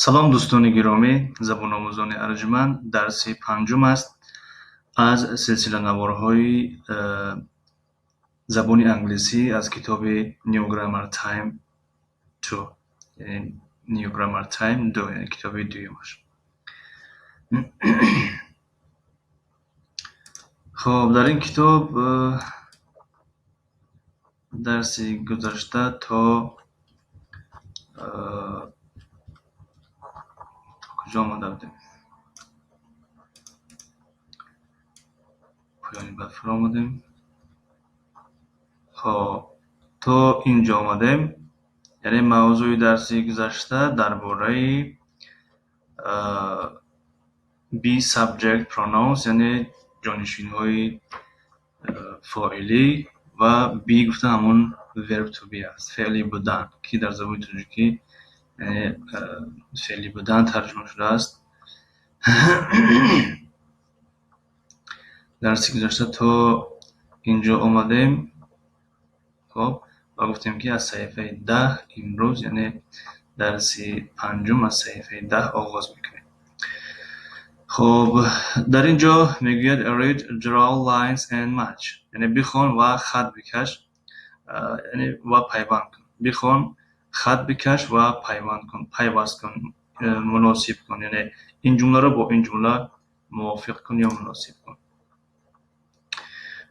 салом дӯстони гиромӣ, забономӯзони арҷуманд. дарси панҷум аст аз силсиланаворҳои забони англисӣ аз китоби New Grammar Time 2, яъне New Grammar Time 2, яъне китоби дуюмаш. хоб, дар ин китоб дарси гузашта то куҷо омада будем? поёни баъд фаро омадем. хоб, то инҷо омадем. яъне мавзӯи дарси гузашта дар бораи be subject pronouns, яъне ҷонишинҳои фоилӣ ва be гуфта ҳамон verb to be аст, феъли будан, ки дар забони тоҷикӣ яъне феъли будан тарҷума шудааст. дарси гузашта то инҷо омадем. хоб, ва гуфтем ки аз саҳифаи 10 имрӯз, яъне дарси панҷум аз саҳифаи 10 оғоз мекунем. хоб, дар ин ҷо мегӯяд read, draw lines and match, яъне бихон ва хат бикаш, яъне ва пайванд кун. бихон, хат бикаш ва пайванд кун, пайваст кун, муносиб кун, яъне ин ҷумларо бо ин ҷумла мувофиқ кун ё муносиб кун.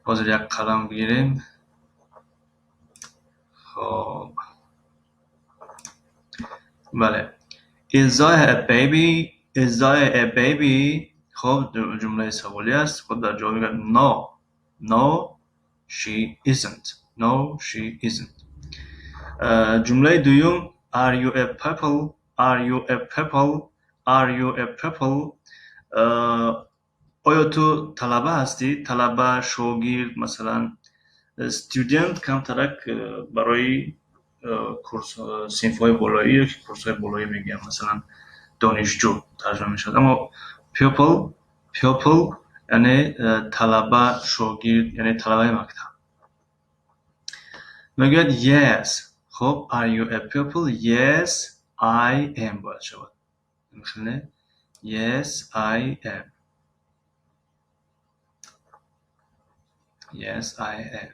ҳозир як қалам бигирем. хоб, бале. Is Zoya a baby? Is Zoya a baby? خب جمله سوالی است. خب در جواب میگه no, no she isn't, no she isn't. جمله دوم are you a pupil? Are you a pupil? Are you a pupil? آیا تو طلبه هستی؟ طلبه، شاگرد، مثلا student کمترک برای کورس صنف‌های بالایی یا کورس‌های بالایی میگم، مثلا دانشجو ترجمه میشد. اما pupil یعنی طلبه، شاگرد، یعنی طلبه مکتب. میگوید yes. خب are you a pupil? Yes I am باید شود. میخونه yes I am. Yes I am.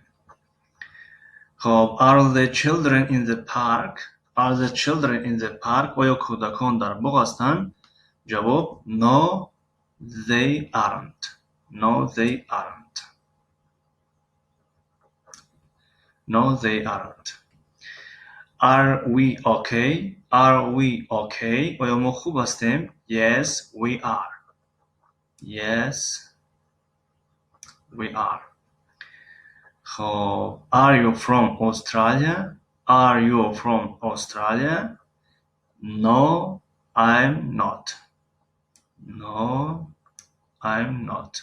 خب are the children in the park? Are the children in the park? آیا کودکان در باغ هستند؟ جواب no they aren't. No they aren't. No they aren't. Are we okay? Are we okay? آیا ما خوب هستیم؟ Yes we are. Yes we are. خب are you from Australia? Are you from Australia? No I'm not. No I'm not.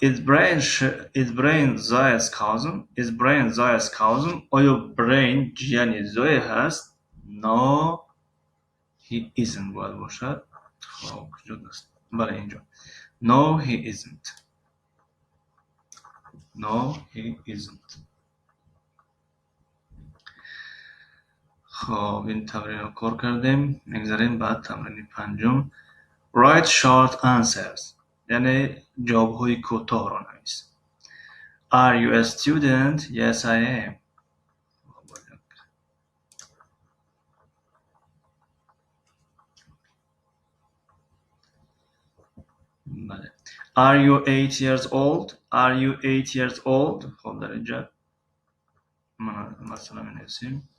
Is Brain Zoya's cousin? Is Brain Zoya's cousin? آیا Brain جیانی زویا هست؟ No he isn't باید باشد. خب کجا است؟ بله اینجا. No he isn't. No he isn't. خب این تمرین رو کار کردیم. میگذاریم بعد تمرین پنجم. Write short answers، یعنی جواب‌های کوتاه را نویس. Are you a student? Yes I am. بله. Are you 8 years old? Are you 8 years old? خب در اینجا مثلا می‌نویسیم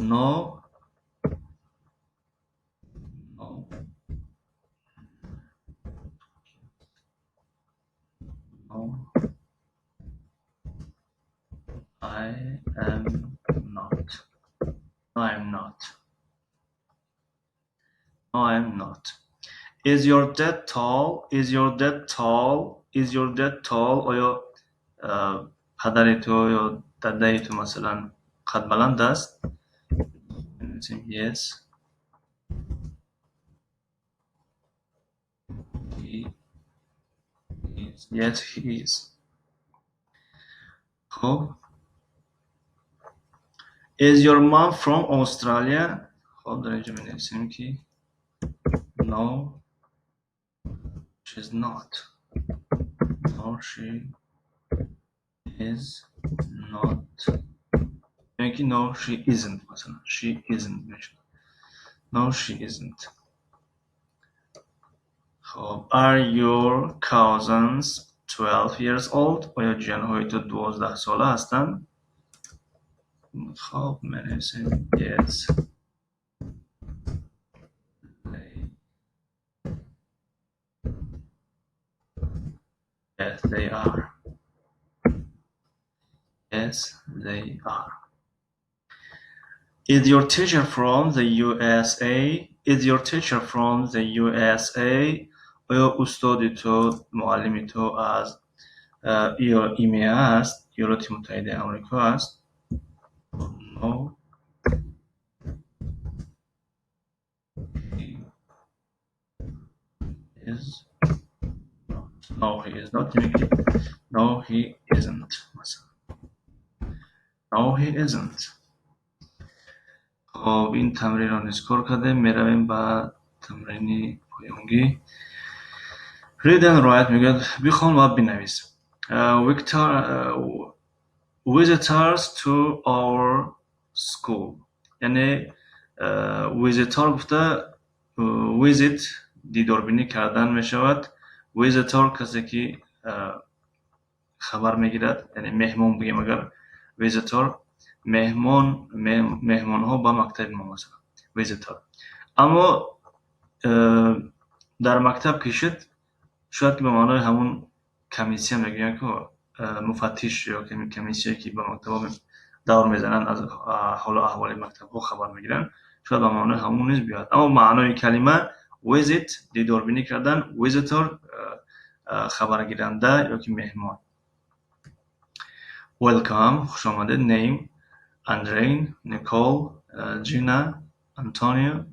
No I am not. No I'm not. No I'm not. Is your dad tall? Is your dad tall? Is your dad tall? آیا پدر تو یا دادای تو مثلا قد بلند است؟ Yes he is. Yes he is. خب Is your mom from Australia? خب در اینجا بنویسیم که No, she's not. No, she is not. یعنی که No, she isn't مثلا. She isn't میشه. No, she isn't. خب Are your cousins 12 years old? آیا جنهای تو 12 ساله هستند؟ خب بنویسیم Yes. Yes, they are. Yes, they are. Is your teacher from the USA? Is your teacher from the USA? آیا استادی تو معلمی تو از ایمه است؟ ایالات متحده آمریکا است؟ No. He is not. No, he is not. No, he isn't. No, he isn't. خب این تمرین رو نسکور کرده میرویم به تمرین پایانگی. Read and write میگه بخوان و بنویس. Visitors to our school. یعنی ویزیتور گفته visit دیداربینی کردن می شود. ویزیتور کسی که خبر میگیرد، یعنی مهمون بگیم اگر ویزیتور مهمان ها با مکتب ما مثلا ویزیتور. اما در مکتب کشید شاید که به معنای همون کمیسی هم میگن که مفتش یا کمیسی که به مکتب دور میزنن از حال و احوال مکتب ها خبر میگیرن شاید به معنای همون نیز بیاد. اما معنای کلمه ویزیت دیداربینی کردن، ویزیتور خبر گیرنده یا که مهمان. Welcome خوش آمده. Name Andrein, Nicole, Gina, Antonio,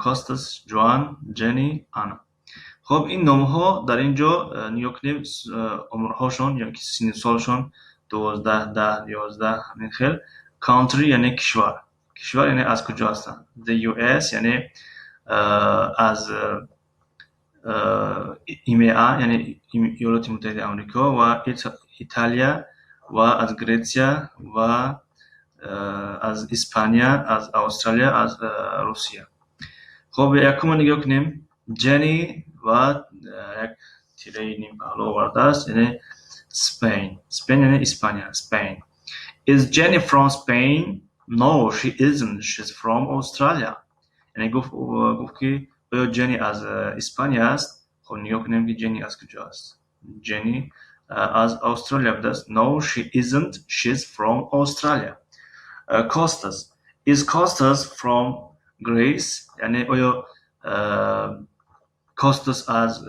Costas, Joan, Jenny, Anna. خب این نام ها در اینجا نگاه کنیم عمرهاشون یا سن سالشون 12 10 11 همین خیل. Country یعنی کشور. کشور یعنی از کجا هستن. The US یعنی از ایمه یعنی ایالات متحده آمریکا و ایتالیا و از گریسیا و از اسپانیا، از استرالیا، از روسیه. خب یکم نگاه کنیم جنی و یک تیره نیم پهلو آورده است یعنی Spain. Spain یعنی اسپانیا. Spain. Is Jenny from Spain? No, she isn't. She's from Australia. یعنی گفت که آیا جنی از اسپانیا است؟ خب نگاه کنیم که جنی از کجا است. جنی از استرالیا بوده است. No, she isn't. She's from Australia. Costas. Is Costas from Greece? یعنی آیا Costas از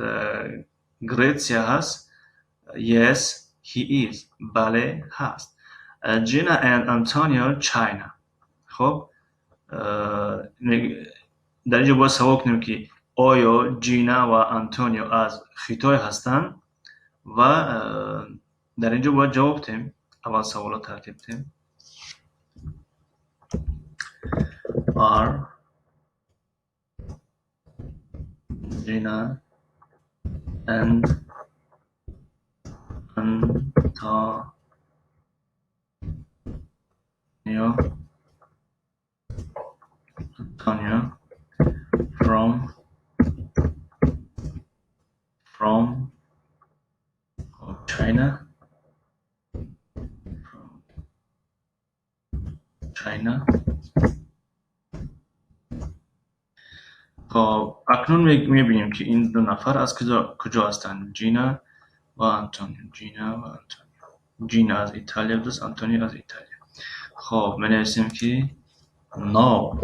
گریسیا هست؟ Yes, he is. بله هست. Gina and Antonio, China. خب در اینجا باید سوال کنیم که آیا جینا و انتونیو از خیتای هستند و در اینجا باید جواب بدیم. اول سوالات ترتیب بدیم. Are Gina and Antonio from China? China. خب اکنون میبینیم که این دو نفر از کجا هستند. جینا و انتونیو. جینا از ایتالیا بوده، انتونیو از ایتالیا. خب منویسیم که No.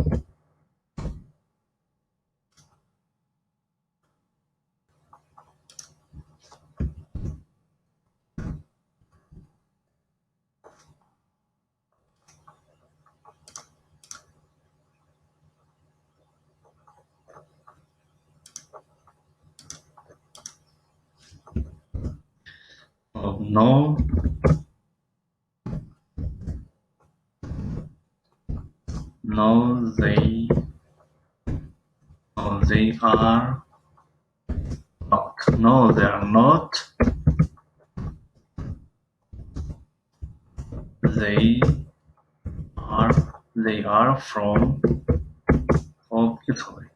No, No, they are not. No, they are not. They are from Italy.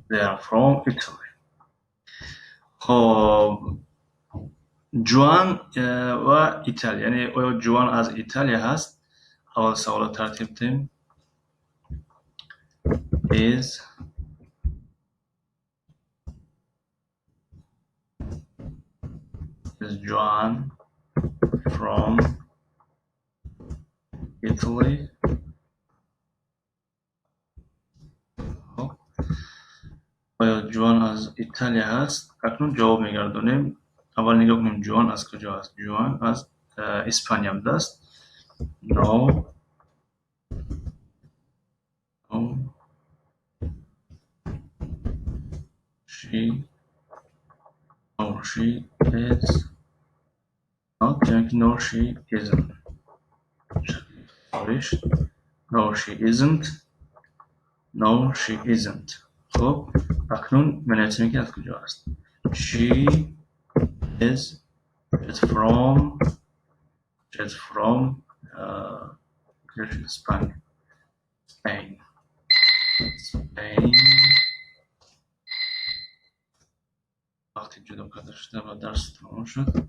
They are from Italy. خب جوان و ایتالیا، یعنی آیا جوان از ایتالیا هست؟ اول سوال ترتیب دیم. Is Joan from Italy? آیا جوان از ایتالیا هست؟ اکنون جواب میگردونیم. اول نگاه کنیم جوان از کجا هست. جوان از اسپانیا بوده است. No, she is not. No, she isn't. No, she isn't. No, she isn't. خب اکنون منظوری که از کجا هست. She is from Spain. وقتی جدا کرده شده و درس تمام شد،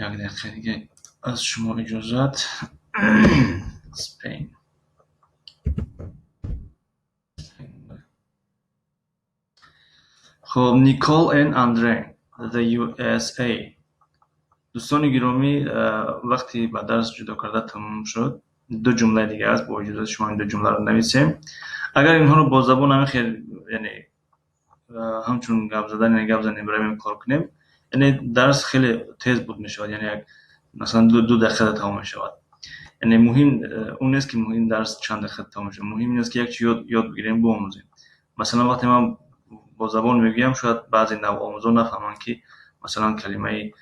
یک دقیقه دیگه از شما اجازت. Spain. خب نیکول and اندره the USA. دوستان گرامی، وقتی با درس جدا کرده تمام شد، دو جمله دیگه است. با اجازه شما این دو جمله رو نویسیم. اگر اینها رو با زبان همین خیلی یعنی همچون گپ زدن برویم کار کنیم، یعنی درس خیلی تیز بود میشود، یعنی مثلا دو دقیقه تمام میشود. یعنی مهم اون نیست که مهم درس چند دقیقه تمام شه، مهم اینه که یک چیز یاد بگیریم بیاموزیم. مثلا وقتی من با زبان میگم شاید بعضی نوآموزان نفهمن که مثلا کلمه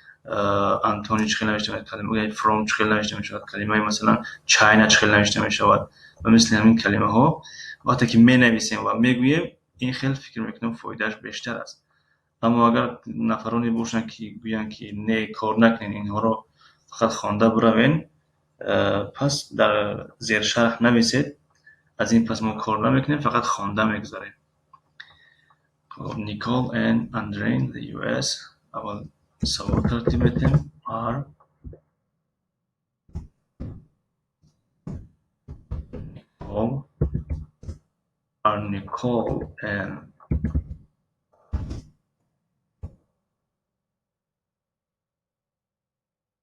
انتونی چخیل نوشته میشود، کلمه فروم چخیل نوشته میشود، کلمه مثلا چاینا چخیل نوشته میشود و مثل همین کلمه ها وقتی که می نویسیم و میگوییم این خیلی فکر میکنم فایدهش بیشتر است. اما اگر نفرانی باشن که گویان که نه کار نکنین، اینها رو فقط خوانده بروین، پس در زیر شرح نویسید. از این پس ما کار نمیکنیم، فقط خوانده میگذاریم. نیکول and Andre in the US. اول سوال ترتیب میدیم. Are Nicole and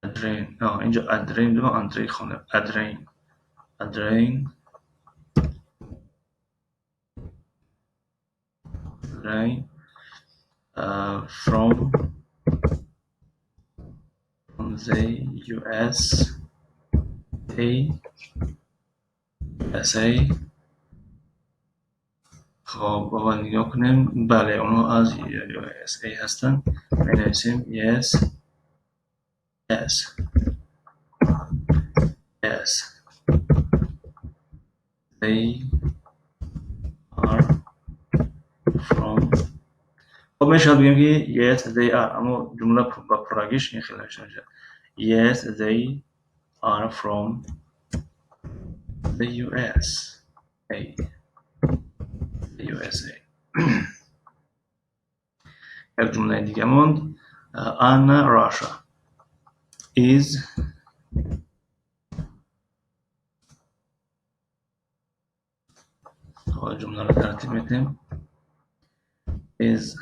Adrian. اینجا Adrian دو اندری خونه. Adrian from the USA. خب اول نگاه کنیم. بله اونها از USA هستن. بنویسیم yes. They are from. خب میشود بگیم که yes they are، اما جمله با پراگیش این خیلی نشد. Yes they are from the USA. یک جمله دیگه موند. Anna Russia is جمله رو ترتیب میدیم. Is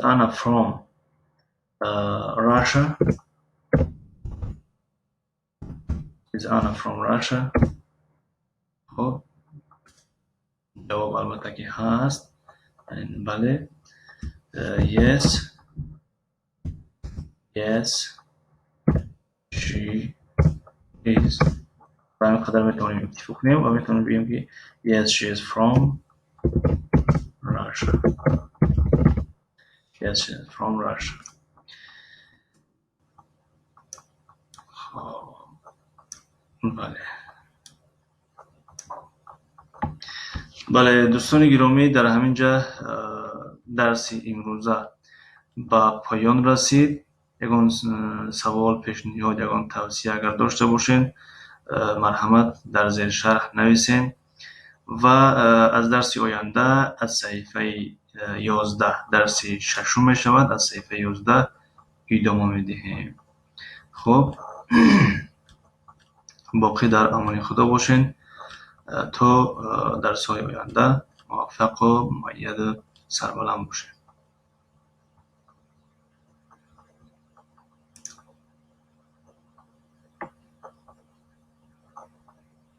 Anna from Russia? Is Anna from Russia? خب جواب البته که هست. بله. Yes she is. برای قدر میتونیم اکتفا کنیم و میتونیم بگیم که yes she is from Russia. Yes, from Russia. بله بله دوستان گرامی، در همین جا درس امروزه با پایان رسید. یگان سوال، پیشنهاد، یگان توصیه اگر داشته باشین مرحمت در زیر شرح نویسین و از درس آینده از صحیفه 11 درس ششم می شود، از صحیفه 11 ادامه میدهیم. خب باقی در امان خدا باشین تا درس های آینده. موفق و مؤید سربلند باشین.